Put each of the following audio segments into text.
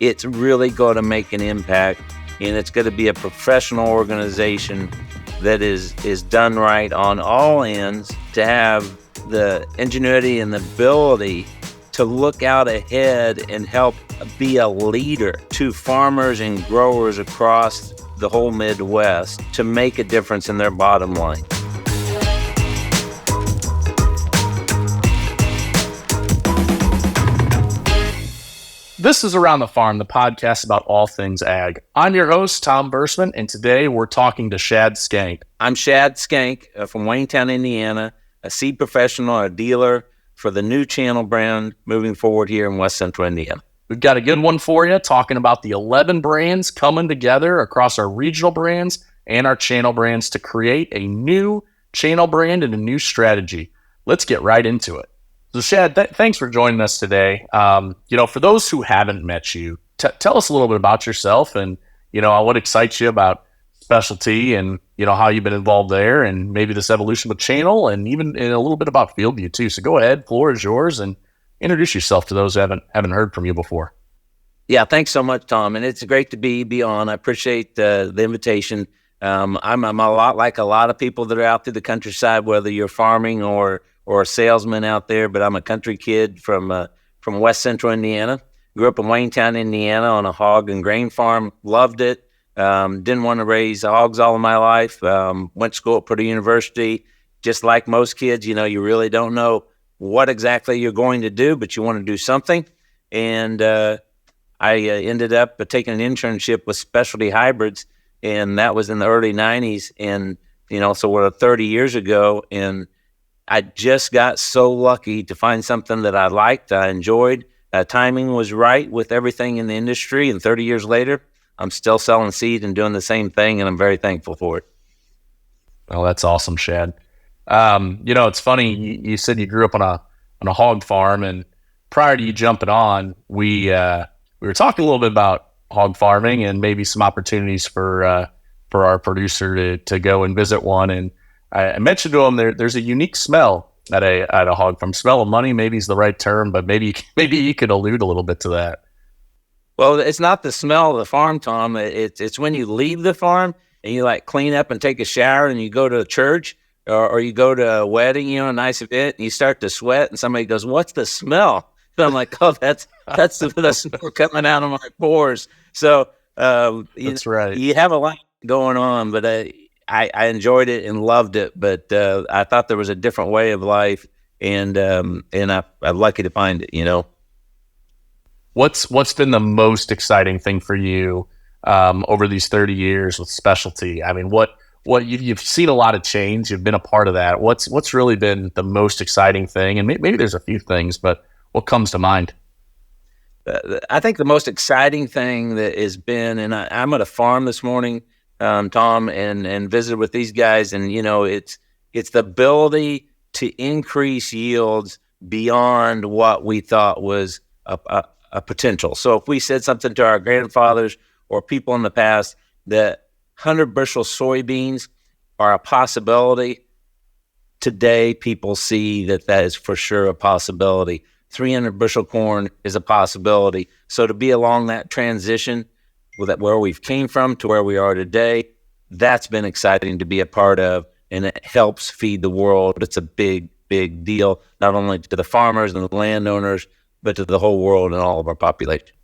it's really going to make an impact, and it's going to be a professional organization that is done right on all ends to have the ingenuity and the ability to look out ahead and help be a leader to farmers and growers across the whole Midwest to make a difference in their bottom line. This is Around the Farm, the podcast about all things ag. I'm your host, Tom Verseman, and today we're talking to Shad Schenk. I'm Shad Schenk from Waynetown, Indiana, a seed professional, a dealer for the new channel brand moving forward here in West Central Indiana. We've got a good one for you, talking about the 11 brands coming together across our regional brands and our channel brands to create a new channel brand and a new strategy. Let's get right into it. So Shad, thanks for joining us today. For those who haven't met you, tell us a little bit about yourself and, what excites you about specialty and, how you've been involved there and maybe this evolution with channel and even a little bit about FieldView too. So go ahead, floor is yours, and introduce yourself to those who haven't heard from you before. Yeah, thanks so much, Tom. And it's great to be on. I appreciate the invitation. I'm a lot like a lot of people that are out through the countryside, whether you're farming or a salesman out there, but I'm a country kid from West Central Indiana. Grew up in Waynetown, Indiana on a hog and grain farm. Loved it. Didn't want to raise hogs all of my life. Went to school at Purdue University. Just like most kids, you really don't know what exactly you're going to do, but you want to do something. And I ended up taking an internship with Specialty Hybrids, and that was in the early 90s. And, so we're 30 years ago, and I just got so lucky to find something that I liked, I enjoyed. Timing was right with everything in the industry, and 30 years later, I'm still selling seed and doing the same thing, and I'm very thankful for it. Well, that's awesome, Shad. It's funny, you said you grew up on a hog farm, and prior to you jumping on, we were talking a little bit about hog farming and maybe some opportunities for our producer to go and visit one. And I mentioned to him there's a unique smell at a hog farm. Smell of money maybe is the right term, but maybe you could allude a little bit to that. Well, it's not the smell of the farm, Tom. It's when you leave the farm and you clean up and take a shower and you go to a church or you go to a wedding, a nice event, and you start to sweat and somebody goes, "What's the smell?" And I'm like, "Oh, that's the smell coming out of my pores." So that's right. You have a lot going on, but I enjoyed it and loved it, but I thought there was a different way of life, and I'm lucky to find it. What's been the most exciting thing for you over these 30 years with specialty? I mean, what you've seen a lot of change. You've been a part of that. What's really been the most exciting thing? And maybe there's a few things, but what comes to mind? I think the most exciting thing that has been, and I'm at a farm this morning, Tom, and visited with these guys, and it's the ability to increase yields beyond what we thought was a potential. So if we said something to our grandfathers or people in the past that 100 bushel soybeans are a possibility, today people see that is for sure a possibility. 300 bushel corn is a possibility. So to be along that transition where we've came from to where we are today, that's been exciting to be a part of, and it helps feed the world. It's a big, big deal, not only to the farmers and the landowners, but to the whole world and all of our population.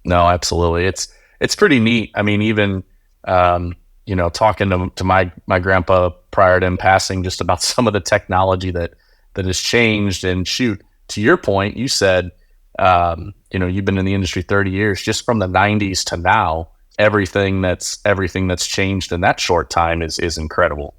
No, absolutely. It's pretty neat. I mean, even, talking to my grandpa prior to him passing, just about some of the technology that has changed. And shoot, to your point, you said, you've been in the industry 30 years, just from the 90s to now, everything that's changed in that short time is incredible.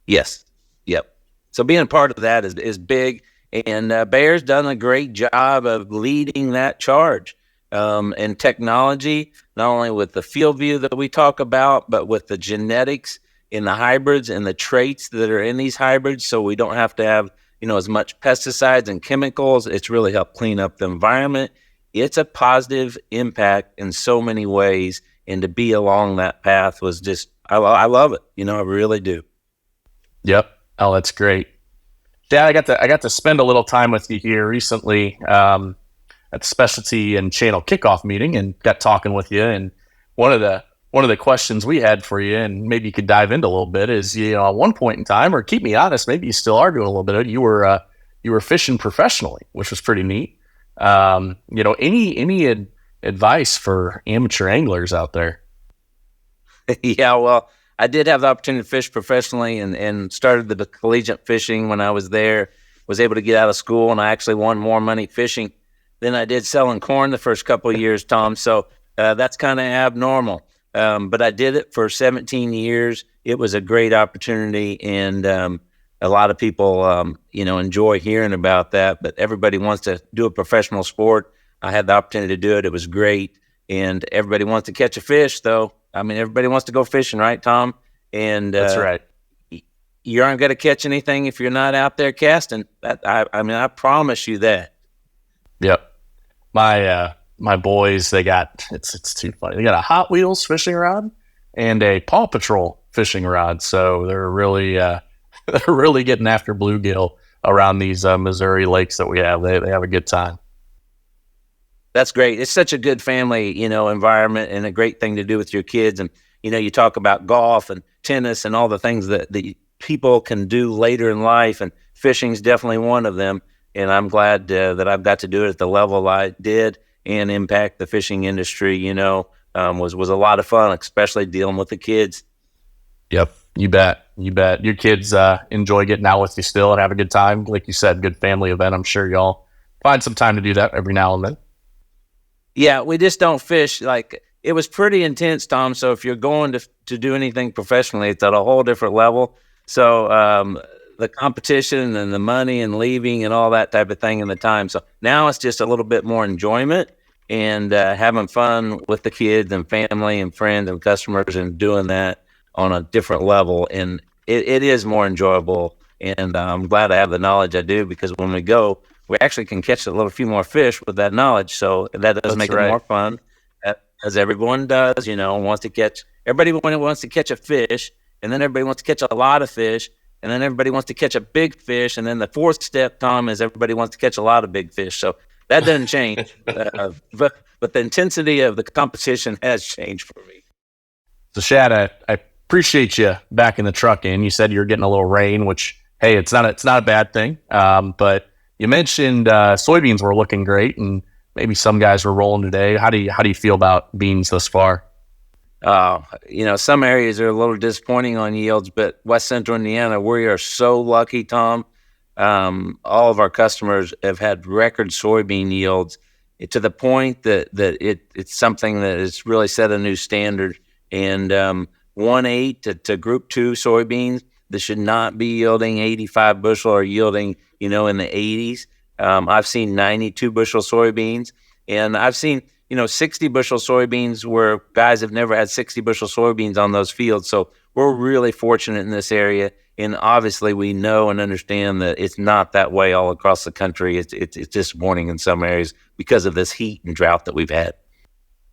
Yes. Yep. So being a part of that is big, and Bayer's done a great job of leading that charge. And technology, not only with the FieldView that we talk about, but with the genetics in the hybrids and the traits that are in these hybrids, so we don't have to have as much pesticides and chemicals. It's really helped clean up the environment. It's a positive impact in so many ways, and to be along that path was just, I love it. I really do. Yep. Oh, that's great. Dad, I got to spend a little time with you here recently. at the specialty and channel kickoff meeting and got talking with you. And one of the questions we had for you, and maybe you could dive into a little bit, is, at one point in time, or keep me honest, maybe you still are doing a little bit of it, you were fishing professionally, which was pretty neat. Any advice for amateur anglers out there? Yeah, well, I did have the opportunity to fish professionally and started the collegiate fishing when I was there, was able to get out of school, and I actually won more money fishing than I did selling corn the first couple of years, Tom. So that's kind of abnormal. But I did it for 17 years. It was a great opportunity, and a lot of people, enjoy hearing about that. But everybody wants to do a professional sport. I had the opportunity to do it. It was great. And everybody wants to catch a fish, though. I mean, everybody wants to go fishing, right, Tom? And That's right. You aren't going to catch anything if you're not out there casting. I promise you that. Yep. My boys, it's too funny. They got a Hot Wheels fishing rod and a Paw Patrol fishing rod. So they're really getting after bluegill around these Missouri lakes that we have. They have a good time. That's great. It's such a good family, environment, and a great thing to do with your kids. And, you talk about golf and tennis and all the things that the people can do later in life, and fishing's definitely one of them. And I'm glad that I've got to do it at the level I did and impact the fishing industry. Was a lot of fun, especially dealing with the kids. Yep, you bet. Your kids enjoy getting out with you still and have a good time. Like you said, good family event. I'm sure y'all find some time to do that every now and then. Yeah, we just don't fish. Like, it was pretty intense, Tom. So if you're going to do anything professionally, it's at a whole different level. So the competition and the money and leaving and all that type of thing and the time. So now it's just a little bit more enjoyment and having fun with the kids and family and friends and customers, and doing that on a different level. And it is more enjoyable. And I'm glad I have the knowledge I do, because when we go, we actually can catch a little few more fish with that knowledge. So that does make it more fun, as everyone does, everybody wants to catch a fish, and then everybody wants to catch a lot of fish, and then everybody wants to catch a big fish. And then the fourth step, Tom, is everybody wants to catch a lot of big fish. So that doesn't change. But the intensity of the competition has changed for me. So Shad, I appreciate you back in the truck in. You said you're getting a little rain, which, hey, it's not a bad thing. But you mentioned soybeans were looking great, and maybe some guys were rolling today. How do you feel about beans thus far? Some areas are a little disappointing on yields, but West Central Indiana, we are so lucky, Tom. All of our customers have had record soybean yields, to the point that it's something that has really set a new standard. And 1.8 to Group 2 soybeans, that should not be yielding 85 bushel, or yielding, in the 80s. I've seen 92 bushel soybeans, and I've seen, 60 bushel soybeans where guys have never had 60 bushel soybeans on those fields. So we're really fortunate in this area. And obviously we know and understand that it's not that way all across the country. It's disappointing in some areas because of this heat and drought that we've had.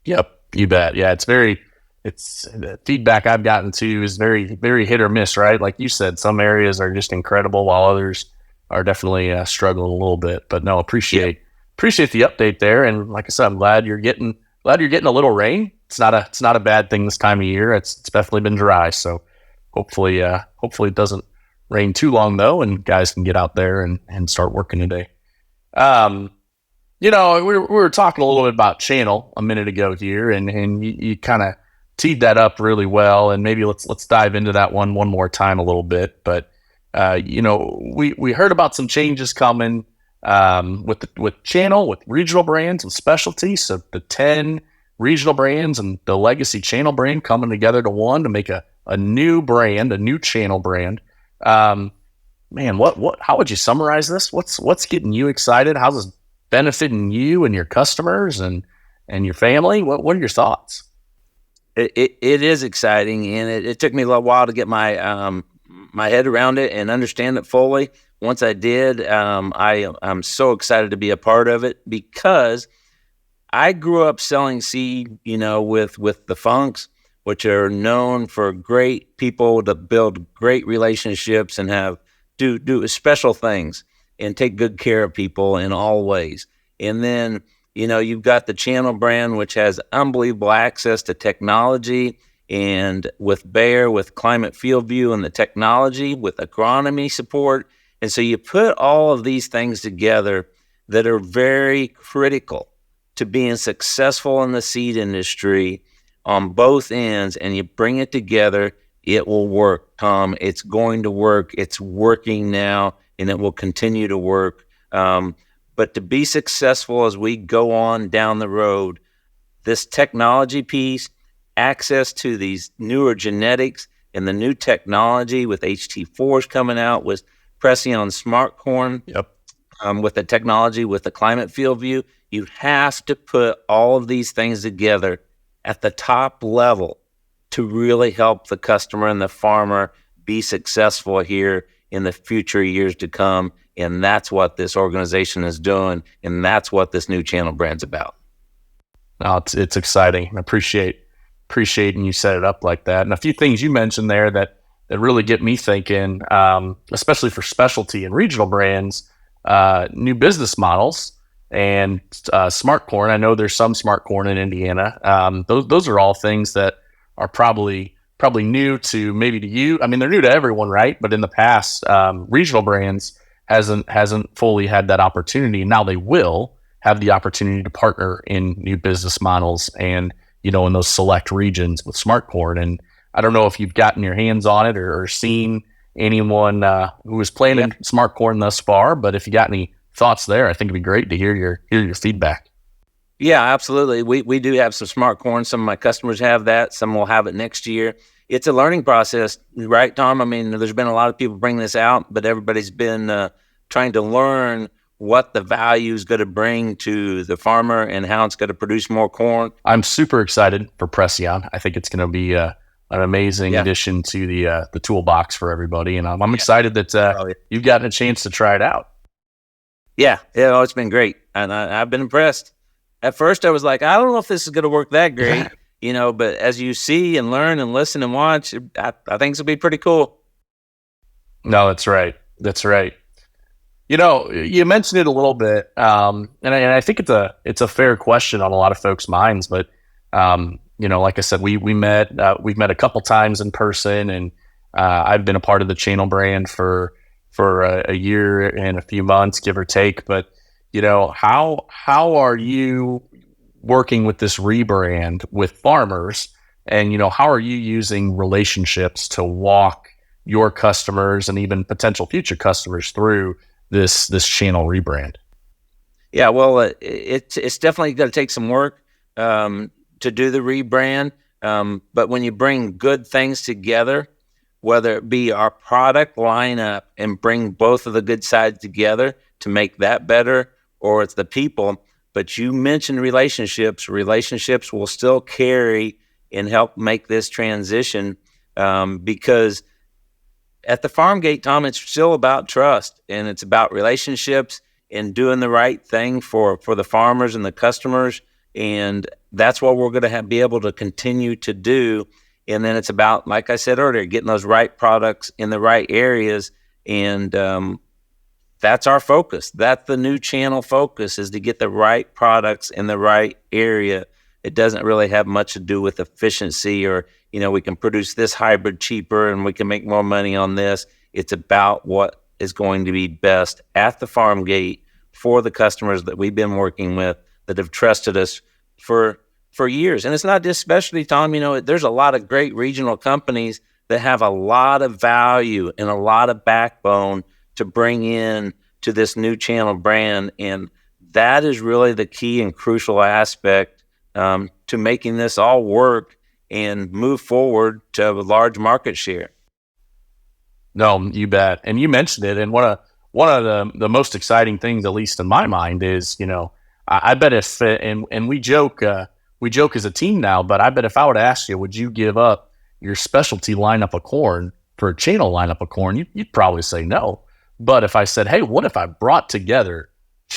Yep, you bet. Yeah, it's the feedback I've gotten too is very, very hit or miss, right? Like you said, some areas are just incredible, while others are definitely struggling a little bit. But no, appreciate the update there. And like I said, I'm glad you're getting a little rain. It's not a bad thing this time of year. It's definitely been dry. So hopefully it doesn't rain too long though, and guys can get out there and start working today. We were talking a little bit about channel a minute ago here, and you kind of teed that up really well. And maybe let's dive into that one more time a little bit. But we heard about some changes coming with channel, with regional brands and specialties. So the 10 regional brands and the legacy channel brand coming together to one to make a new brand, a new channel brand. How would you summarize this? What's getting you excited? How's this benefiting you and your customers and your family? What are your thoughts? It is exciting, and it took me a little while to get my my head around it and understand it fully. Once I did, I'm so excited to be a part of it, because I grew up selling seed, with the Funks, which are known for great people that build great relationships and do special things and take good care of people in all ways. And then You've got the channel brand, which has unbelievable access to technology, and with Bayer, with Climate FieldView and the technology, with agronomy support. And so you put all of these things together that are very critical to being successful in the seed industry on both ends, and you bring it together, it will work, Tom. It's going to work. It's working now, and it will continue to work. But to be successful as we go on down the road, this technology piece, access to these newer genetics and the new technology with HT4s coming out, with Precion Smart Corn, with the technology, with the Climate FieldView, you have to put all of these things together at the top level to really help the customer and the farmer be successful here in the future years to come. And that's what this organization is doing, and that's what this new channel brand's about. No, it's exciting. I appreciating you set it up like that. And a few things you mentioned there that really get me thinking, especially for specialty and regional brands, new business models and smart corn. I know there's some smart corn in Indiana. Those are all things that are probably new to maybe to you. I mean, they're new to everyone, right? But in the past, regional brands hasn't fully had that opportunity. Now they will have the opportunity to partner in new business models and, in those select regions with smart corn. And I don't know if you've gotten your hands on it or seen anyone who is planning smart corn thus far, but if you got any thoughts there, I think it'd be great to hear your feedback. Yeah, absolutely. We do have some smart corn. Some of my customers have that. Some will have it next year. It's a learning process, right, Tom? I mean, there's been a lot of people bring this out, but everybody's been trying to learn what the value is going to bring to the farmer and how it's going to produce more corn. I'm super excited for Precion. I think it's going to be an amazing addition to the toolbox for everybody, and I'm excited that you've gotten a chance to try it out. Yeah, it's been great, and I've been impressed. At first, I was like, I don't know if this is going to work that great, but as you see and learn and listen and watch, I think this will be pretty cool. No, that's right. That's right. You mentioned it a little bit, and I think it's a fair question on a lot of folks' minds. But like I said, we've met a couple times in person, and I've been a part of the channel brand for a year and a few months, give or take. But how are you working with this rebrand with farmers, and how are you using relationships to walk your customers and even potential future customers through this channel rebrand? Yeah, well, it's definitely going to take some work to do the rebrand. But when you bring good things together, whether it be our product lineup and bring both of the good sides together to make that better, or it's the people. But you mentioned relationships. Relationships will still carry and help make this transition because at the farm gate, Tom, it's still about trust, and it's about relationships and doing the right thing for the farmers and the customers. And that's what we're going to be able to continue to do. And then it's about, like I said earlier, getting those right products in the right areas. And that's our focus. That's the new channel focus, is to get the right products in the right area. It doesn't really have much to do with efficiency or, we can produce this hybrid cheaper and we can make more money on this. It's about what is going to be best at the farm gate for the customers that we've been working with that have trusted us for years. And it's not just specialty, Tom. There's a lot of great regional companies that have a lot of value and a lot of backbone to bring in to this new channel brand. And that is really the key and crucial aspect to making this all work and move forward to a large market share. No, you bet. And you mentioned it. And one of the most exciting things, at least in my mind, is, I bet if, and we joke as a team now, but I bet if I would ask you, would you give up your specialty lineup of corn for a channel lineup of corn? You'd probably say no. But if I said, hey, what if I brought together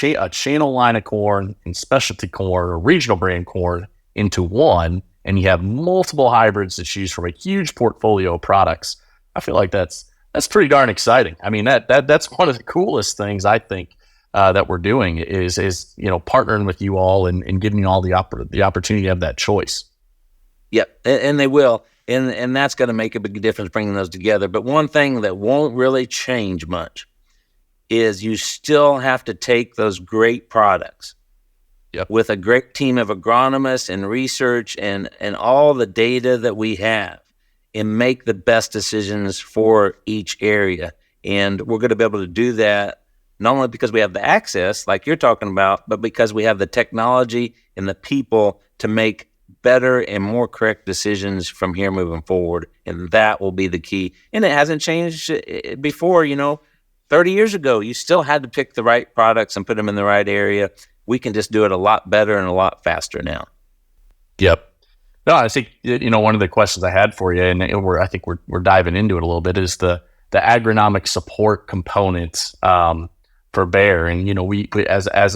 a channel line of corn and specialty corn or regional brand corn into one, and you have multiple hybrids to choose from, a huge portfolio of products? I feel like that's pretty darn exciting. I mean, that's one of the coolest things, I think, that we're doing is partnering with you all and giving you all the opportunity to have that choice. Yep, and they will, and that's going to make a big difference bringing those together. But one thing that won't really change much is you still have to take those great products with a great team of agronomists and research and all the data that we have and make the best decisions for each area. And we're going to be able to do that not only because we have the access, like you're talking about, but because we have the technology and the people to make better and more correct decisions from here moving forward. And that will be the key. And it hasn't changed before. 30 years ago, you still had to pick the right products and put them in the right area. We can just do it a lot better and a lot faster now. Yep. No, I think, one of the questions I had for you, and I think we're diving into it a little bit, is the agronomic support components for Bayer. And, we as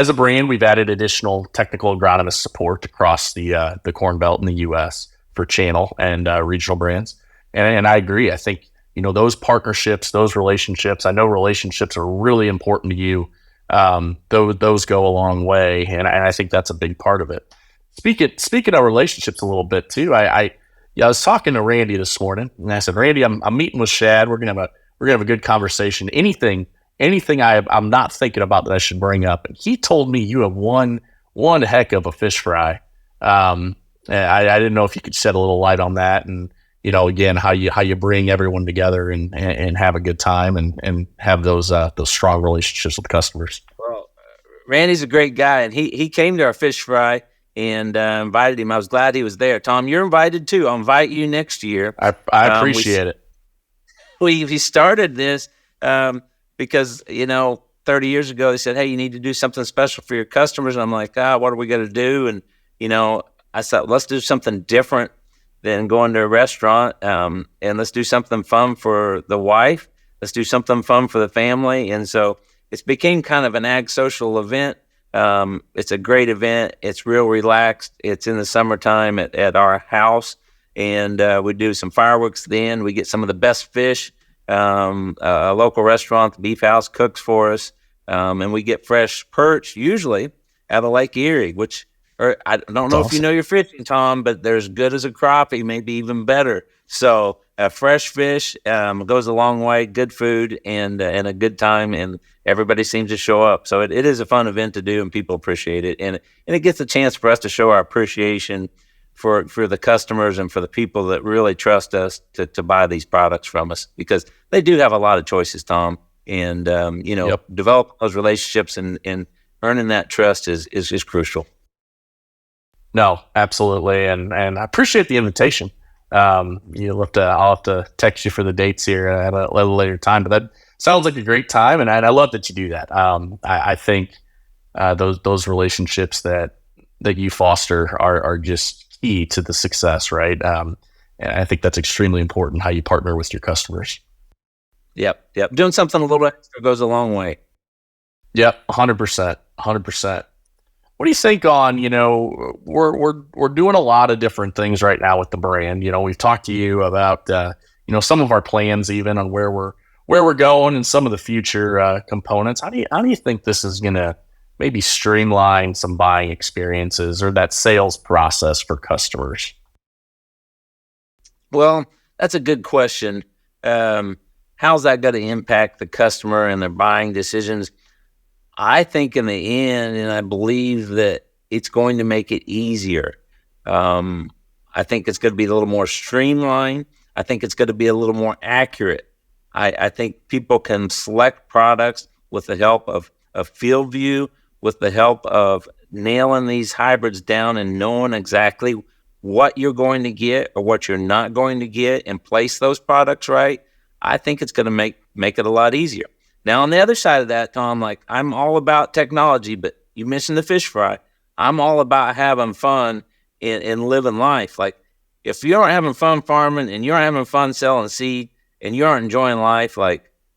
a brand, we've added additional technical agronomist support across the Corn Belt in the U.S. for channel and regional brands. And I agree. I think, those partnerships, those relationships, I know relationships are really important to you. Those go a long way. And I think that's a big part of it. Speaking of relationships a little bit too, I was talking to Randy this morning and I said, Randy, I'm meeting with Shad. We're gonna have a good conversation. Anything I'm not thinking about that I should bring up. And he told me you have one heck of a fish fry. I didn't know if you could shed a little light on that, and again, how you bring everyone together and have a good time and have those strong relationships with customers. Well, Randy's a great guy, and he came to our fish fry and invited him. I was glad he was there. Tom, you're invited too. I'll invite you next year. I appreciate it. We started this because 30 years ago they said, hey, you need to do something special for your customers, and I'm like, what are we going to do? And I thought, let's do something different than going to a restaurant, and let's do something fun for the wife. Let's do something fun for the family. And so it's became kind of an ag social event. It's a great event. It's real relaxed. It's in the summertime at our house, and we do some fireworks then. We get some of the best fish. A local restaurant, the Beef House, cooks for us, and we get fresh perch, usually out of Lake Erie, I don't know if you know your fishing, Tom, but they're as good as a crappie, maybe even better. So fresh fish goes a long way, good food, and a good time, and everybody seems to show up. So it is a fun event to do, and people appreciate it. And it gets a chance for us to show our appreciation for the customers and for the people that really trust us to buy these products from us, because they do have a lot of choices, Tom. And, developing those relationships and earning that trust is crucial. No, absolutely. And I appreciate the invitation. I'll have to text you for the dates here at a later time, but that sounds like a great time. And I love that you do that. I think those relationships that you foster are just key to the success, right? And I think that's extremely important, how you partner with your customers. Yep. Doing something a little extra goes a long way. Yep, 100%. What do you think on, we're doing a lot of different things right now with the brand. We've talked to you about, some of our plans even on where we're going and some of the future components. How do you think this is going to maybe streamline some buying experiences or that sales process for customers? Well, that's a good question. How's that going to impact the customer and their buying decisions? I think in the end, and I believe that it's going to make it easier. I think it's going to be a little more streamlined. I think it's going to be a little more accurate. I think people can select products with the help of FieldView, with the help of nailing these hybrids down and knowing exactly what you're going to get or what you're not going to get and place those products right. I think it's going to make it a lot easier. Now, on the other side of that, Tom, I'm all about technology, but you mentioned the fish fry. I'm all about having fun and living life. If you aren't having fun farming and you aren't having fun selling seed and you aren't enjoying life,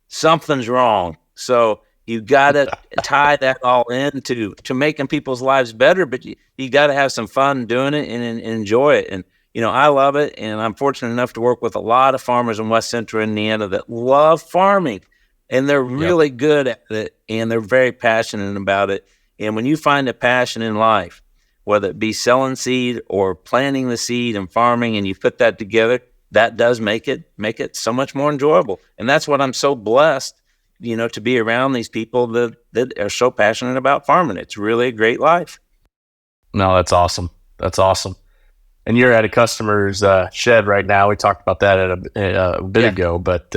something's wrong. So you got to tie that all into making people's lives better, but you got to have some fun doing it and enjoy it. And, I love it, and I'm fortunate enough to work with a lot of farmers in West Central Indiana that love farming. and they're really good at it, and they're very passionate about it. And when you find a passion in life, whether it be selling seed or planting the seed and farming, and you put that together, that does make it so much more enjoyable. And that's what I'm so blessed, to be around these people that are so passionate about farming. It's really a great life. No, that's awesome. That's awesome. And you're at a customer's shed right now. We talked about that a bit ago, but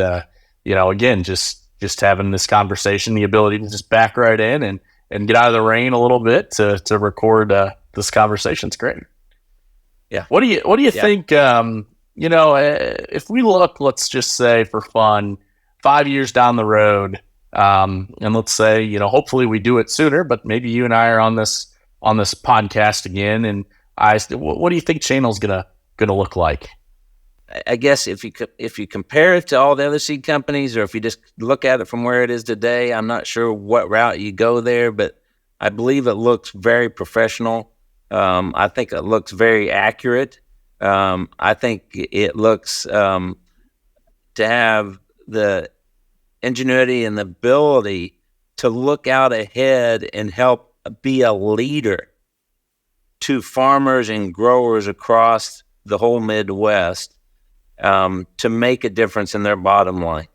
again, just having this conversation, the ability to just back right in and get out of the rain a little bit to record this conversation. It's great. Yeah. What do you think? If we look, let's just say for fun, 5 years down the road, and let's say, hopefully we do it sooner, but maybe you and I are on this podcast again, and what do you think channel's gonna look like? I guess if you compare it to all the other seed companies, or if you just look at it from where it is today, I'm not sure what route you go there, but I believe it looks very professional. I think it looks very accurate. I think it looks to have the ingenuity and the ability to look out ahead and help be a leader to farmers and growers across the whole Midwest, to make a difference in their bottom line.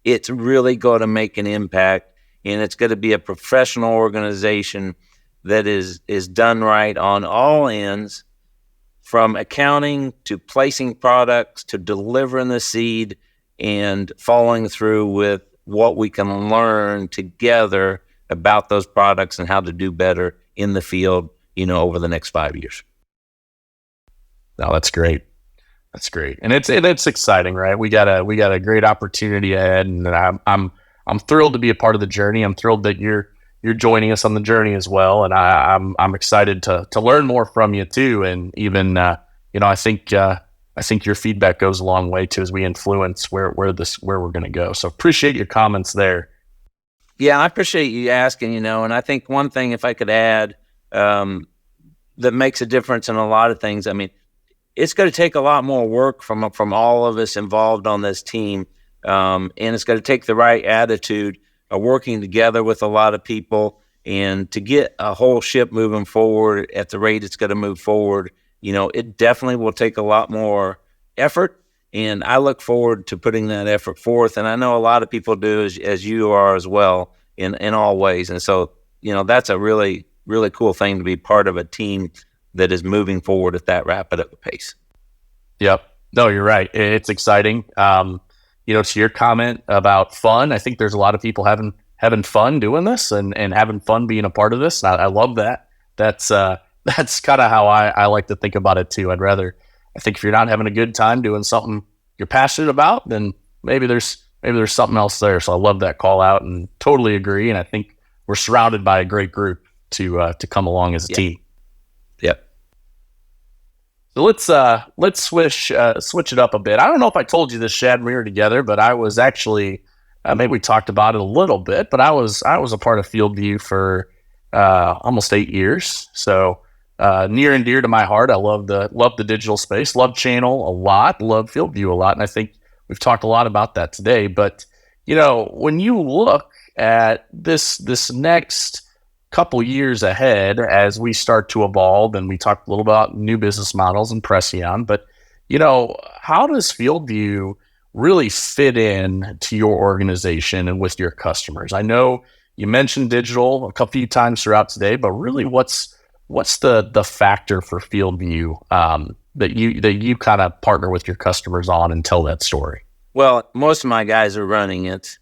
It's really going to make an impact, and it's going to be a professional organization that is done right on all ends, from accounting to placing products to delivering the seed and following through with what we can learn together about those products and how to do better in the field, over the next 5 years. No, that's great. That's great, and it's exciting, right? We got a great opportunity ahead, and I'm thrilled to be a part of the journey. I'm thrilled that you're joining us on the journey as well, and I'm excited to learn more from you too. And even I think your feedback goes a long way too, as we influence where we're going to go. So appreciate your comments there. Yeah, I appreciate you asking. And I think one thing, if I could add, that makes a difference in a lot of things. I mean, it's going to take a lot more work from all of us involved on this team, and it's going to take the right attitude of working together with a lot of people, and to get a whole ship moving forward at the rate it's going to move forward. It definitely will take a lot more effort, and I look forward to putting that effort forth. And I know a lot of people do, as you are as well, in all ways. And so, that's a really, really cool thing to be part of a team that is moving forward at that rapid of a pace. Yep. No, you're right. It's exciting. To your comment about fun, I think there's a lot of people having fun doing this and having fun being a part of this. I love that. That's kind of how I like to think about it too. I think if you're not having a good time doing something you're passionate about, then maybe there's something else there. So I love that call out and totally agree. And I think we're surrounded by a great group to come along as a team. Yep. So let's switch it up a bit. I don't know if I told you this, Shad, when we were together, but I was actually maybe we talked about it a little bit, but I was a part of FieldView for almost 8 years. So near and dear to my heart. I love the digital space, love channel a lot, love FieldView a lot, and I think we've talked a lot about that today. But when you look at this next couple years ahead as we start to evolve, and we talked a little about new business models and Prescient, but how does FieldView really fit in to your organization and with your customers? I know you mentioned digital a few times throughout today, but really what's the factor for FieldView that you kind of partner with your customers on and tell that story? Well, most of my guys are running it,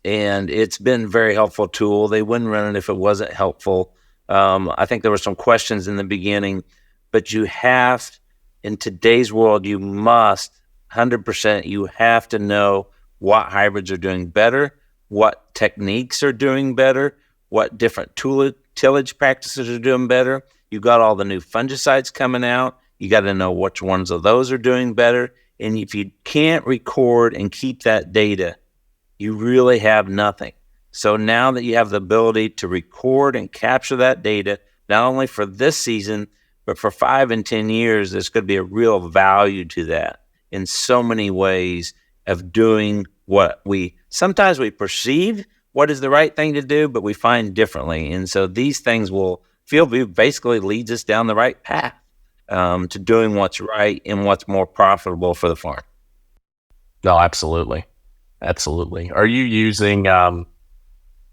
and it's been a very helpful tool. They wouldn't run it if it wasn't helpful. I think there were some questions in the beginning, but in today's world, you must 100%. You have to know what hybrids are doing better, what techniques are doing better, what different tillage practices are doing better. You've got all the new fungicides coming out. You got to know which ones of those are doing better. And if you can't record and keep that data, you really have nothing. So now that you have the ability to record and capture that data, not only for this season, but for 5 and 10 years, there's going to be a real value to that in so many ways of doing what we sometimes we perceive what is the right thing to do, but we find differently. And so these things FieldView basically leads us down the right path to doing what's right and what's more profitable for the farm. No, absolutely. Absolutely. Are you using, are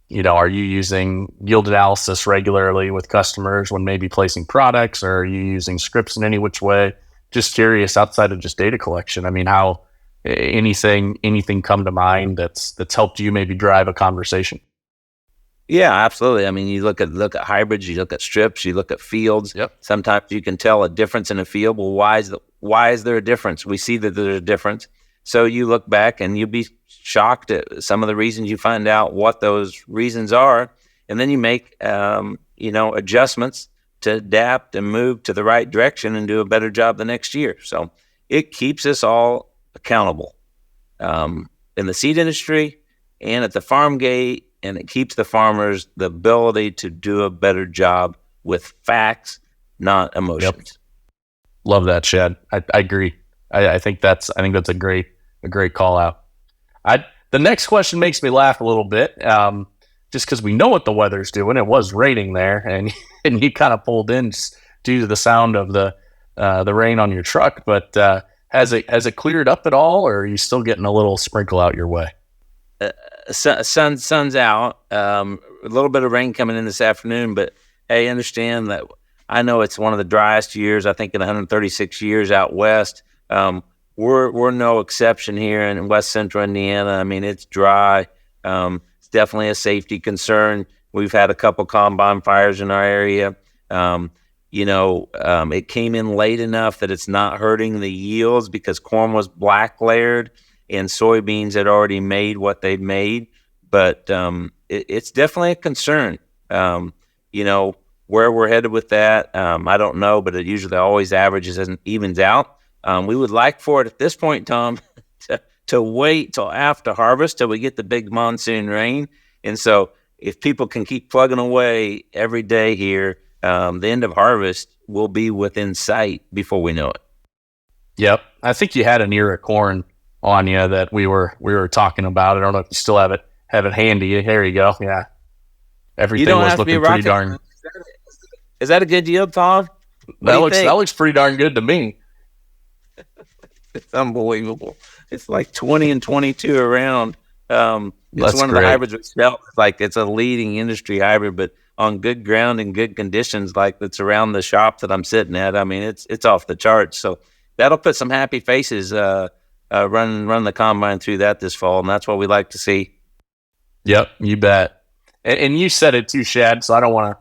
you using yield analysis regularly with customers when maybe placing products, or are you using scripts in any which way? Just curious, outside of just data collection. I mean, how anything come to mind that's helped you maybe drive a conversation? Yeah, absolutely. I mean, you look at hybrids, you look at strips, you look at fields. Yep. Sometimes you can tell a difference in a field. Well, why is there a difference? We see that there's a difference. So you look back and you'll be shocked at some of the reasons. You find out what those reasons are, and then you make adjustments to adapt and move to the right direction and do a better job the next year. So it keeps us all accountable in the seed industry and at the farm gate, and it keeps the farmers the ability to do a better job with facts, not emotions. Yep. Love that, Shad. I agree. I think that's a great call out. The next question makes me laugh a little bit, just because we know what the weather's doing. It was raining there, and you kind of pulled in just due to the sound of the rain on your truck. But has it cleared up at all, or are you still getting a little sprinkle out your way? Sun's out. A little bit of rain coming in this afternoon, but hey, understand that I know it's one of the driest years, I think, in 136 years out west. We're no exception here in West Central Indiana. I mean, it's dry. It's definitely a safety concern. We've had a couple combine fires in our area. It came in late enough that it's not hurting the yields because corn was black layered and soybeans had already made what they've made. But it's definitely a concern. Where we're headed with that, I don't know, but it usually always averages and evens out. We would like for it at this point, Tom, to wait till after harvest, till we get the big monsoon rain. And so if people can keep plugging away every day here, the end of harvest will be within sight before we know it. Yep. I think you had an ear of corn on you that we were talking about. I don't know if you still have it handy. Here you go. Yeah. Everything was looking pretty darn. Is that a good yield, Tom? That looks pretty darn good to me. It's unbelievable. It's like 20 and 22 around. It's That's one of great. the hybrids we sell. Like it's a leading industry hybrid, but on good ground and good conditions, like that's around the shop that I'm sitting at. I mean, it's off the charts. So that'll put some happy faces run the combine through that this fall, and that's what we like to see. Yep, you bet. And you said it too, Shad. So I don't want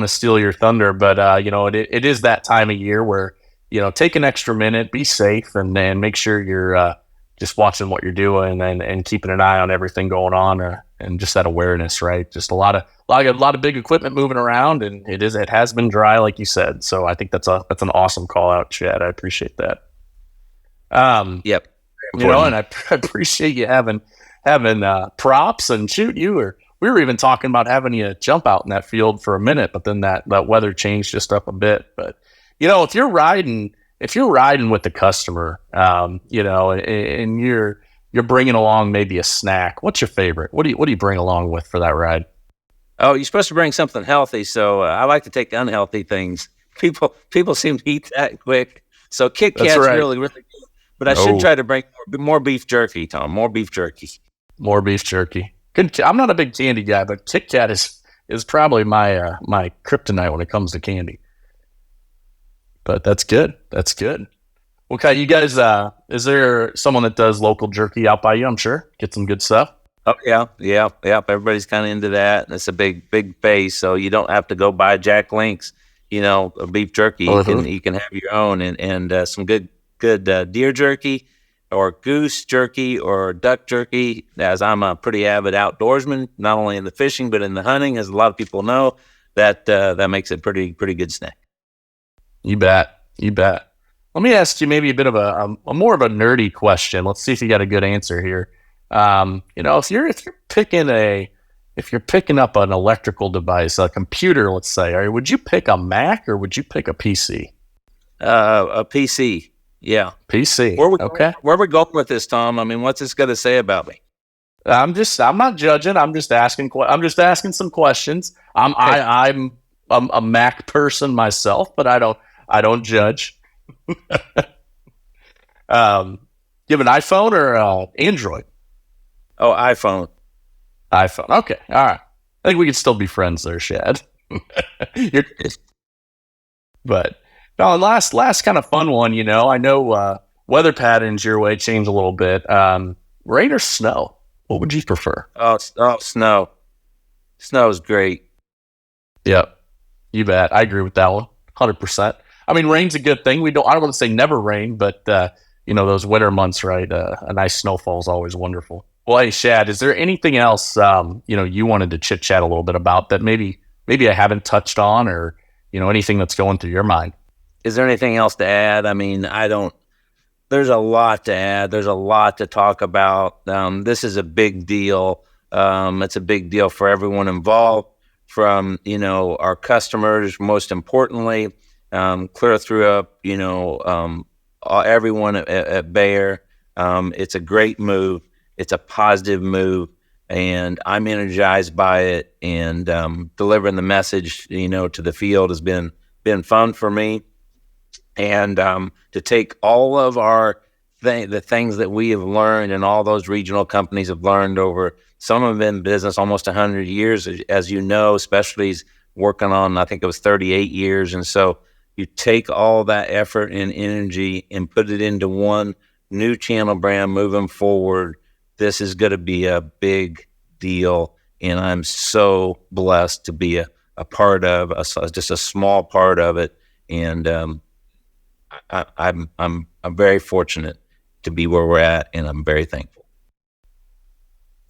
to steal your thunder, but it is that time of year where take an extra minute, be safe, and then make sure you're just watching what you're doing and keeping an eye on everything going on, and just that awareness, right? Just a lot of big equipment moving around, and it has been dry, like you said. So I think that's an awesome call out, Chad. I appreciate that. Yep. And I appreciate you having props, and we were even talking about having you jump out in that field for a minute, but then that weather changed just up a bit. But if you're riding with the customer, and you're bringing along maybe a snack, what's your favorite? What do you bring along with for that ride? Oh, you're supposed to bring something healthy, so I like to take unhealthy things. People seem to eat that quick, so Kit Kat's really, really good. But I should try to bring more beef jerky, Tom. More beef jerky. More beef jerky. Good. I'm not a big candy guy, but Kit Kat is probably my kryptonite when it comes to candy. But that's good. That's good. Okay, you guys, is there someone that does local jerky out by you? I'm sure. Get some good stuff. Oh, yeah. Everybody's kind of into that. And it's a big phase, so you don't have to go buy Jack Link's, a beef jerky. You can have your own and some good deer jerky or goose jerky or duck jerky, as I'm a pretty avid outdoorsman, not only in the fishing but in the hunting, as a lot of people know. That makes it pretty good snack. You bet. Let me ask you maybe a bit of a more of a nerdy question. Let's see if you got a good answer here. If you're picking up an electrical device, a computer, let's say, would you pick a Mac or would you pick a PC? A PC. Yeah. PC. Where we going with this, Tom? I mean, what's this going to say about me? I'm not judging. I'm just asking some questions. I'm a Mac person myself, but I don't judge. You have an iPhone or Android? Oh, iPhone. iPhone. Okay. All right. I think we can still be friends there, Shad. But no, last kind of fun one, I know weather patterns your way change a little bit. Rain or snow? What would you prefer? Oh, snow. Snow is great. Yep. You bet. I agree with that one. 100%. I mean, rain's a good thing. I don't want to say never rain, but those winter months, right? A nice snowfall is always wonderful. Well, hey, Shad, is there anything else you wanted to chit chat a little bit about that maybe I haven't touched on, or anything that's going through your mind? Is there anything else to add? I mean, there's a lot to add. There's a lot to talk about. This is a big deal. It's a big deal for everyone involved, from our customers, most importantly, clear through everyone at Bayer. It's a great move. It's a positive move, and I'm energized by it. And delivering the message, to the field has been fun for me. And to take all of the things that we have learned, and all those regional companies have learned over, some have been in business almost 100 years, as you know, Specialties working on, I think it was 38 years. And so you take all that effort and energy and put it into one new channel brand moving forward. This is going to be a big deal, and I'm so blessed to be a part of, just a small part of it. And I'm very fortunate to be where we're at, and I'm very thankful.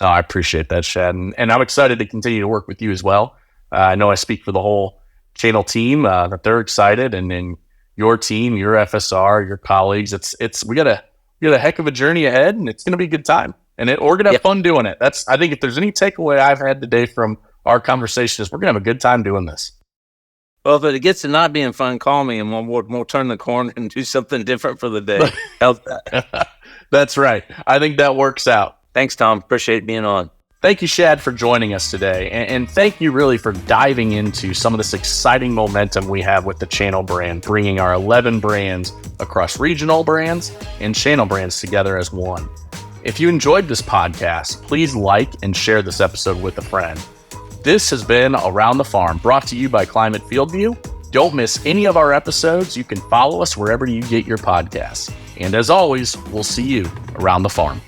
Oh, I appreciate that, Shad, and I'm excited to continue to work with you as well. I know I speak for the whole channel team that they're excited, and then your team, your FSR, your colleagues. We got a heck of a journey ahead, and it's going to be a good time, and we're going to have fun doing it. I think if there's any takeaway I've had today from our conversation, is we're going to have a good time doing this. Well, if it gets to not being fun, call me, and we'll turn the corner and do something different for the day. How's that? That's right. I think that works out. Thanks, Tom. Appreciate being on. Thank you, Shad, for joining us today. And thank you really for diving into some of this exciting momentum we have with the channel brand, bringing our 11 brands across regional brands and channel brands together as one. If you enjoyed this podcast, please like and share this episode with a friend. This has been Around the Farm, brought to you by Climate FieldView. Don't miss any of our episodes. You can follow us wherever you get your podcasts. And as always, we'll see you around the farm.